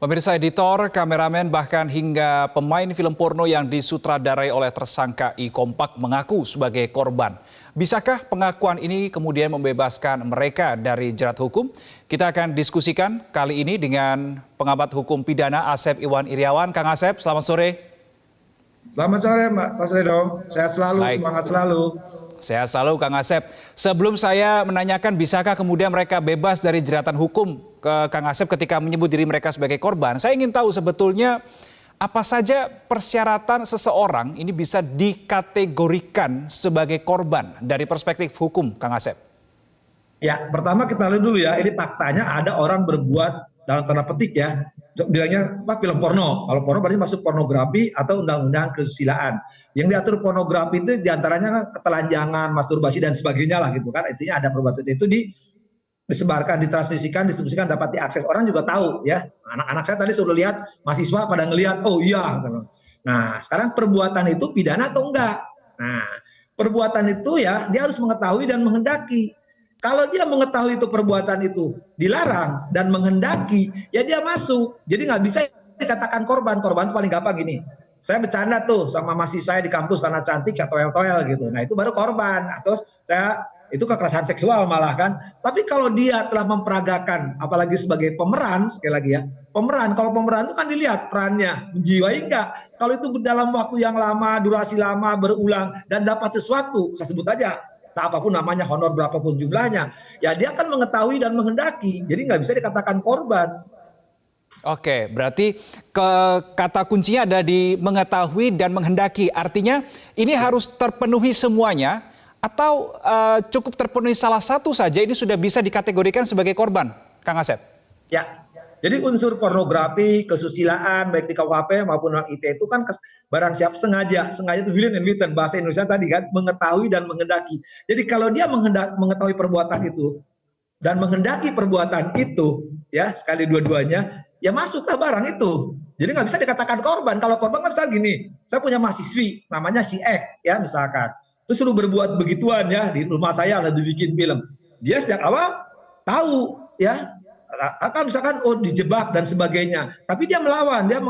Pemirsa, editor, kameramen, bahkan hingga pemain film porno yang disutradarai oleh tersangka I Kompak mengaku sebagai korban. Bisakah pengakuan ini kemudian membebaskan mereka dari jerat hukum? Kita akan diskusikan kali ini dengan pengamat hukum pidana Asep Iwan Iriawan. Kang Asep, selamat sore. Selamat sore, Mas Redo. Sehat selalu, Baik. semangat selalu. Sehat selalu, Kang Asep. Sebelum saya menanyakan bisakah kemudian mereka bebas dari jeratan hukum ke Kang Asep ketika menyebut diri mereka sebagai korban, saya ingin tahu sebetulnya apa saja persyaratan seseorang ini bisa dikategorikan sebagai korban dari perspektif hukum, Kang Asep. Ya, pertama kita lihat dulu ya, ini faktanya ada orang berbuat dalam tanda petik ya, bilangnya apa, film porno. Kalau porno berarti masuk pornografi atau undang-undang kesusilaan. Yang diatur pornografi itu diantaranya ketelanjangan, masturbasi dan sebagainya lah gitu kan. Intinya ada perbuatan itu disebarkan, ditransmisikan, distribusikan, dapat diakses. Orang juga tahu ya. Anak-anak saya tadi suruh lihat, mahasiswa pada ngelihat, oh iya. Nah, sekarang perbuatan itu pidana atau enggak? Nah, perbuatan itu ya dia harus mengetahui dan menghendaki. Kalau dia mengetahui itu perbuatan itu dilarang dan menghendaki, ya dia masuk. Jadi nggak bisa dikatakan korban. Korban itu paling gampang gini. Saya bercanda tuh sama mahasiswa saya di kampus karena cantik, saya toel-toel gitu. Nah itu baru korban. Atau saya itu kekerasan seksual malah kan. Tapi kalau dia telah memperagakan, apalagi sebagai pemeran, sekali lagi ya, pemeran. Kalau pemeran itu kan dilihat perannya, menjiwai enggak. Kalau itu dalam waktu yang lama, durasi lama, berulang, dan dapat sesuatu, saya sebut aja, tak apapun namanya, honor berapapun jumlahnya, ya dia akan mengetahui dan menghendaki. Jadi nggak bisa dikatakan korban. Oke, berarti kata kuncinya ada di mengetahui dan menghendaki. Artinya ini harus terpenuhi semuanya atau cukup terpenuhi salah satu saja ini sudah bisa dikategorikan sebagai korban, Kang Asep? Ya, jadi unsur pornografi, kesusilaan, baik di KUHP maupun undang ITE itu kan barang siapa sengaja itu willing and witting, bahasa Indonesia tadi kan, mengetahui dan menghendaki. Jadi kalau dia mengetahui perbuatan itu dan menghendaki perbuatan itu, ya sekali dua-duanya, ya masuklah barang itu. Jadi nggak bisa dikatakan korban. Kalau korban kan misalnya gini, saya punya mahasiswi namanya si Ek, ya misalkan, terus suruh berbuat begituan ya di rumah saya ada dibikin film. Dia sejak awal tahu ya, kan misalkan oh dijebak dan sebagainya, tapi dia melawan, dia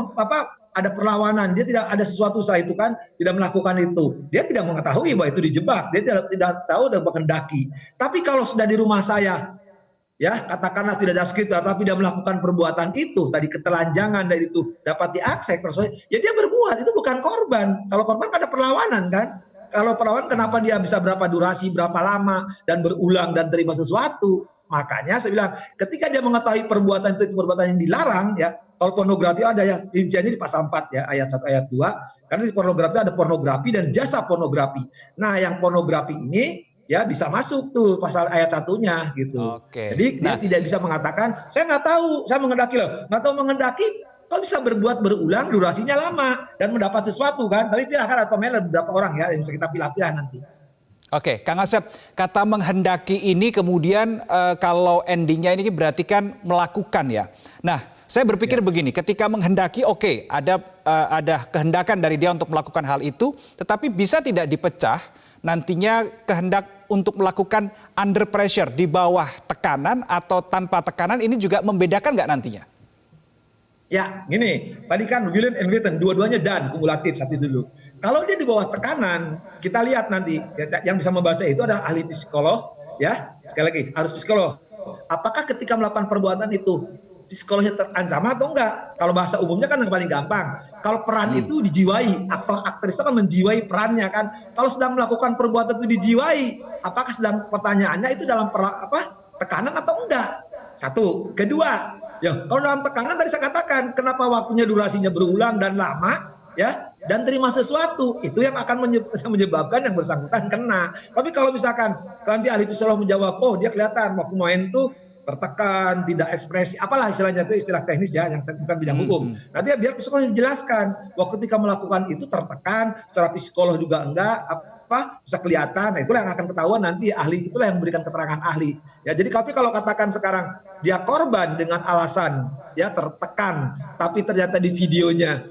ada perlawanan, dia tidak ada sesuatu saat itu kan tidak melakukan itu, dia tidak mengetahui bahwa itu dijebak, dia tidak tahu dan menghendaki. Tapi kalau sudah di rumah saya, ya katakanlah tidak ada sekitar, tapi dia melakukan perbuatan itu tadi, ketelanjangan dan itu dapat diakses terus, ya dia berbuat, itu bukan korban. Kalau korban kan ada perlawanan kan. Kalau perlawanan kenapa dia bisa berapa durasi, berapa lama dan berulang dan terima sesuatu. Makanya saya bilang ketika dia mengetahui perbuatan itu perbuatan yang dilarang ya. Kalau pornografi ada ya rinciannya di pasal 4 ya, ayat 1 ayat 2. Karena di pornografi ada pornografi dan jasa pornografi. Nah, yang pornografi ini ya bisa masuk tuh pasal ayat 1-nya gitu. Oke. Jadi dia tidak bisa mengatakan saya nggak tahu, saya menghendaki loh. Nggak tahu menghendaki, kok bisa berbuat berulang, durasinya lama dan mendapat sesuatu kan. Tapi dia akan ada pemain beberapa orang ya yang bisa kita pilih-pilih nanti. Oke, Kang Asep, kata menghendaki ini kemudian kalau endingnya ini berarti kan melakukan ya. Nah, saya berpikir begini, ketika menghendaki oke, ada kehendakan dari dia untuk melakukan hal itu, tetapi bisa tidak dipecah nantinya kehendak untuk melakukan under pressure, di bawah tekanan atau tanpa tekanan, ini juga membedakan nggak nantinya? Ya, gini, tadi kan willing and witting, dua-duanya dan kumulatif satu dulu. Kalau dia di bawah tekanan, kita lihat nanti yang bisa membaca itu ada ahli psikolog, ya sekali lagi harus psikolog. Apakah ketika melakukan perbuatan itu psikolognya terancam atau enggak? Kalau bahasa umumnya kan yang paling gampang. Kalau peran itu dijiwai, aktor aktris itu kan menjiwai perannya kan. Kalau sedang melakukan perbuatan itu dijiwai, apakah sedang pertanyaannya itu dalam tekanan atau enggak? Satu, kedua. Ya, kalau dalam tekanan tadi saya katakan, kenapa waktunya durasinya berulang dan lama, ya, dan terima sesuatu, itu yang akan menyebabkan yang bersangkutan kena. Tapi kalau misalkan nanti ahli psikolog menjawab, oh dia kelihatan waktu main tuh tertekan, tidak ekspresi, apalah istilahnya itu istilah teknis ya, yang bukan bidang hukum. Nanti biar psikolog menjelaskan, bahwa ketika melakukan itu tertekan, secara psikolog juga enggak, bisa kelihatan. Nah, itulah yang akan ketahuan nanti ahli, itulah yang memberikan keterangan ahli. Ya, jadi kalau katakan sekarang dia korban dengan alasan ya tertekan, tapi ternyata di videonya,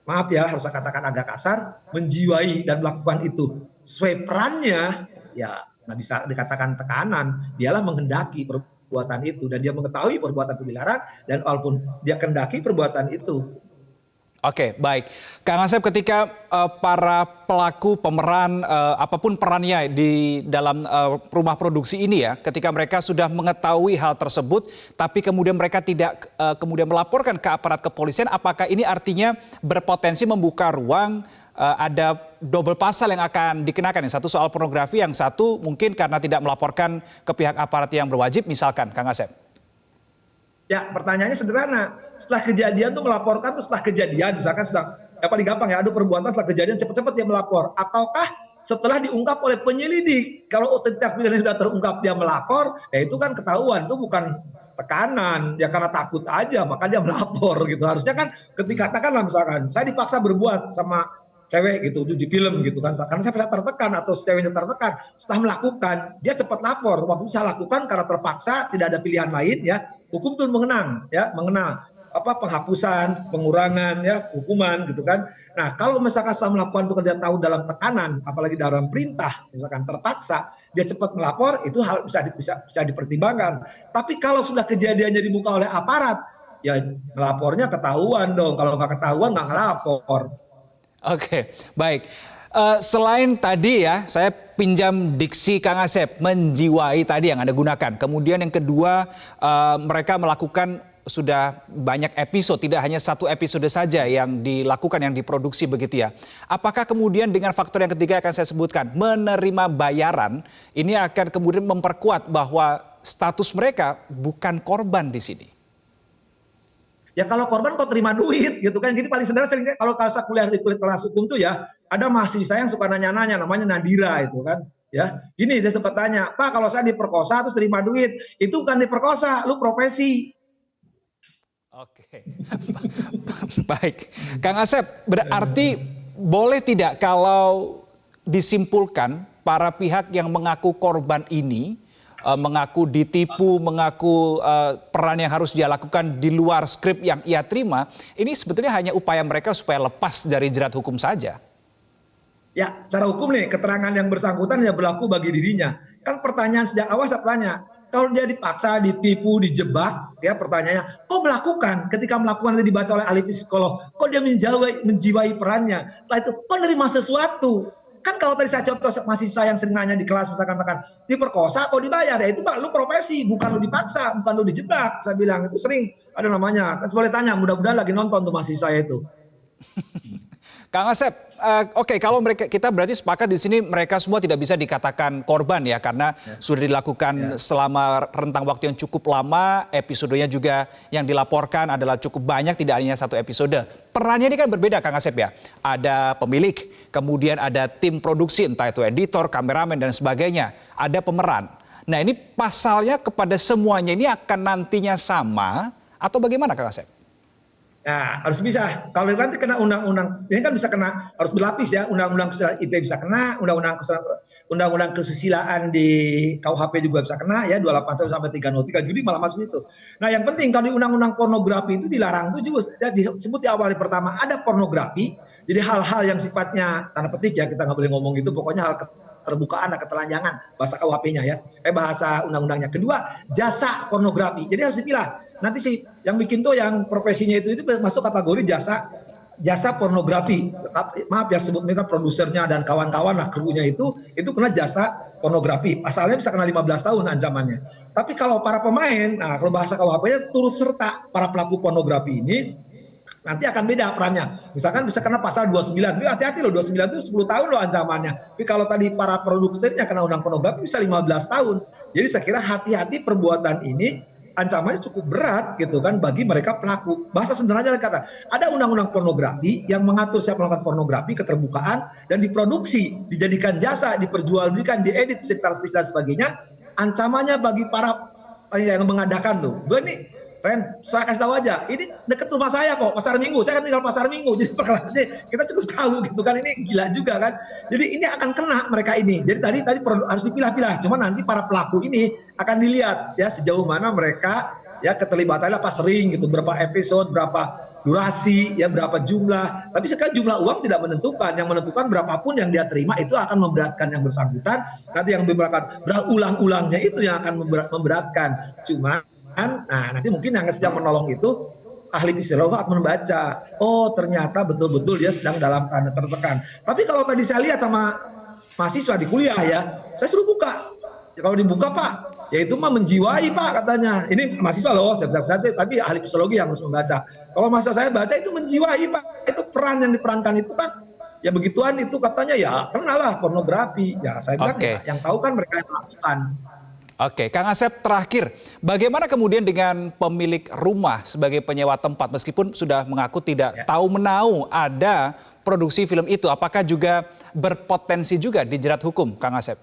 maaf ya harus saya katakan agak kasar, menjiwai dan melakukan itu sesuai perannya, ya nggak bisa dikatakan tekanan, dialah menghendaki perbuatan itu dan dia mengetahui perbuatan itu dilarang dan walaupun dia kendaki perbuatan itu. Oke, baik. Kang Asep, ketika para pelaku pemeran apapun perannya di dalam rumah produksi ini ya, ketika mereka sudah mengetahui hal tersebut, tapi kemudian mereka tidak kemudian melaporkan ke aparat kepolisian, apakah ini artinya berpotensi membuka ruang ada double pasal yang akan dikenakan? Yang satu soal pornografi, yang satu mungkin karena tidak melaporkan ke pihak aparat yang berwajib, misalkan, Kang Asep. Ya, pertanyaannya sederhana. Setelah kejadian tuh melaporkan tuh setelah kejadian, misalkan sedang yang paling gampang ya, aduh perbuatan setelah kejadian cepet-cepet dia melapor. Ataukah setelah diungkap oleh penyelidik? Kalau tindak pidana sudah terungkap dia melapor, ya itu kan ketahuan, itu bukan tekanan, ya karena takut aja maka dia melapor gitu. Harusnya kan ketika katakanlah misalkan saya dipaksa berbuat sama cewek gitu di film gitu kan, karena saya tertekan atau ceweknya tertekan, setelah melakukan dia cepat lapor, waktu itu saya lakukan karena terpaksa tidak ada pilihan lain ya, hukum itu mengenang ya, mengenal apa penghapusan, pengurangan ya, hukuman gitu kan. Nah, kalau misalkan setelah melakukan itu dia tahu dalam tekanan, apalagi dalam perintah, misalkan terpaksa, dia cepat melapor, itu hal bisa dipertimbangkan. Tapi kalau sudah kejadiannya dibuka oleh aparat, ya melapornya ketahuan dong. Kalau nggak ketahuan nggak ngelapor. Oke, baik. Selain tadi ya, saya pinjam diksi Kang Asep, menjiwai tadi yang Anda gunakan. Kemudian yang kedua, mereka melakukan sudah banyak episode, tidak hanya satu episode saja yang dilakukan, yang diproduksi begitu ya. Apakah kemudian dengan faktor yang ketiga akan saya sebutkan, menerima bayaran, ini akan kemudian memperkuat bahwa status mereka bukan korban di sini? Ya kalau korban kok terima duit gitu kan. Jadi paling sederhana kalau saya kuliah di kelas hukum tuh ya, ada mahasiswa yang suka nanya-nanya namanya Nadira itu kan. Ya, gini dia sempat tanya, "Pak, kalau saya diperkosa terus terima duit, itu bukan diperkosa, lu profesi." Oke, baik. Kang Asep, berarti boleh tidak kalau disimpulkan para pihak yang mengaku korban ini, mengaku ditipu, mengaku peran yang harus dia lakukan di luar skrip yang ia terima, ini sebetulnya hanya upaya mereka supaya lepas dari jerat hukum saja? Ya, secara hukum nih, keterangan yang bersangkutan ya berlaku bagi dirinya. Kan pertanyaan sejak awal saya tanya, kalau dia dipaksa, ditipu, dijebak, ya pertanyaannya, kok melakukan? Ketika melakukan itu dibaca oleh ahli psikolog, kok dia menjiwai perannya? Setelah itu, kok nerima sesuatu? Kan kalau tadi saya contoh mahasiswa yang sering nanya di kelas, misalkan diperkosa, kok dibayar? Ya itu Pak, lu profesi, bukan lu dipaksa, bukan lu dijebak. Saya bilang, itu sering ada namanya. Kan boleh tanya, mudah-mudahan lagi nonton tuh mahasiswa itu. Kang Asep, oke, kalau kita berarti sepakat di sini mereka semua tidak bisa dikatakan korban ya, karena sudah dilakukan selama rentang waktu yang cukup lama, episodenya juga yang dilaporkan adalah cukup banyak, tidak hanya satu episode. Perannya ini kan berbeda Kang Asep ya, ada pemilik, kemudian ada tim produksi, entah itu editor, kameramen dan sebagainya, ada pemeran. Nah ini pasalnya kepada semuanya ini akan nantinya sama atau bagaimana Kang Asep? Nah, harus bisa. Kalau nanti kena undang-undang, ini kan bisa kena, harus berlapis ya. Undang-undang kesusilaan ITE bisa kena, undang-undang kesusilaan di KUHP juga bisa kena ya, 281 sampai 303 Juli malah masuk itu. Nah, yang penting kalau di undang-undang pornografi itu dilarang itu juga disebut di awal pertama ada pornografi. Jadi hal-hal yang sifatnya tanda petik ya, kita nggak boleh ngomong gitu, pokoknya hal terbukaan, ketelanjangan bahasa KUHP-nya ya, bahasa undang-undangnya. Kedua, jasa pornografi. Jadi harus dipilah. Nanti sih yang bikin tuh yang profesinya itu masuk kategori jasa pornografi. Maaf ya sebut mereka produsernya dan kawan-kawan lah krunya itu kena jasa pornografi. Pasalnya bisa kena 15 tahun ancamannya. Tapi kalau para pemain, nah kalau bahasa KUHP-nya turut serta para pelaku pornografi ini nanti akan beda perannya. Misalkan bisa kena pasal 29. Jadi hati-hati loh, 29 itu 10 tahun loh ancamannya. Tapi kalau tadi para produsernya kena undang pornografi bisa 15 tahun. Jadi saya kira hati-hati perbuatan ini ancamannya cukup berat gitu kan bagi mereka pelaku. Bahasa sederhananya kata, ada undang-undang pornografi yang mengatur siapa melakukan pornografi, keterbukaan dan diproduksi, dijadikan jasa, diperjualbelikan, diedit, secara spesial dan sebagainya. Ancamannya bagi para yang mengadakan tuh. Gue nih Ren, saya kasih tahu aja, ini deket rumah saya kok, Pasar Minggu. Saya kan tinggal Pasar Minggu, jadi kita cukup tahu gitu kan, ini gila juga kan. Jadi ini akan kena mereka ini. Jadi tadi harus dipilah-pilah. Cuma nanti para pelaku ini akan dilihat ya sejauh mana mereka ya keterlibatannya apa sering gitu, berapa episode, berapa durasi, ya berapa jumlah. Tapi sekarang jumlah uang tidak menentukan. Yang menentukan berapapun yang dia terima itu akan memberatkan yang bersangkutan. Nanti yang memberatkan berulang-ulangnya itu yang akan memberatkan. Cuma, nah nanti mungkin yang sedang menolong itu ahli psikologi akan membaca. Oh ternyata betul-betul dia sedang dalam tanda tertekan. Tapi kalau tadi saya lihat sama mahasiswa di kuliah ya, saya suruh buka. Kalau dibuka Pak, ya itu mah menjiwai Pak katanya. Ini mahasiswa loh, tapi ahli psikologi yang harus membaca. Kalau mahasiswa saya baca itu menjiwai Pak. Itu peran yang diperankan itu kan, ya begituan itu katanya ya kenalah pornografi. Ya saya bilang ya, yang tahu kan mereka yang melakukan. Oke, Kang Asep terakhir, bagaimana kemudian dengan pemilik rumah sebagai penyewa tempat meskipun sudah mengaku tidak tahu menahu ada produksi film itu, apakah juga berpotensi juga dijerat hukum, Kang Asep?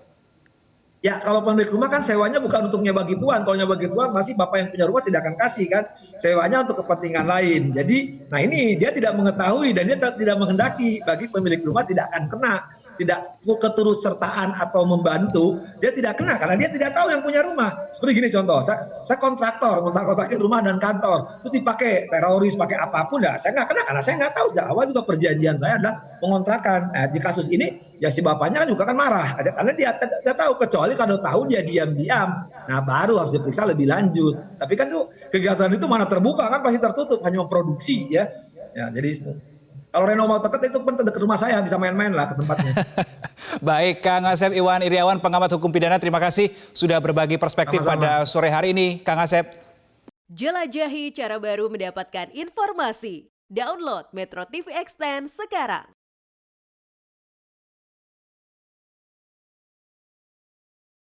Ya kalau pemilik rumah kan sewanya bukan untuk nyewa gituan. Kalau nyewa gituan pasti bapak yang punya rumah tidak akan kasih kan. Sewanya untuk kepentingan lain. Jadi nah ini dia tidak mengetahui dan dia tidak menghendaki, bagi pemilik rumah tidak akan kena. Tidak keturutsertaan atau membantu, dia tidak kena karena dia tidak tahu yang punya rumah. Seperti gini contoh, saya kontraktor, kontrakin rumah dan kantor, terus dipakai teroris, pakai apapun, ya saya nggak kena karena saya nggak tahu. Sejak awal juga perjanjian saya adalah mengontrakan. Nah, di kasus ini ya si bapaknya kan juga kan marah karena dia tidak tahu, kecuali kalau tahu dia diam-diam. Nah baru harus diperiksa lebih lanjut. Tapi kan tuh kegiatan itu mana terbuka kan, pasti tertutup, hanya memproduksi ya. Ya jadi kalau Reno mau deket itu pun dekat rumah saya, bisa main-main lah ke tempatnya. Baik, Kang Asep Iwan Iriawan, pengamat hukum pidana, terima kasih sudah berbagi perspektif pada sore hari ini, Kang Asep. Jelajahi cara baru mendapatkan informasi. Download Metro TV Extend sekarang.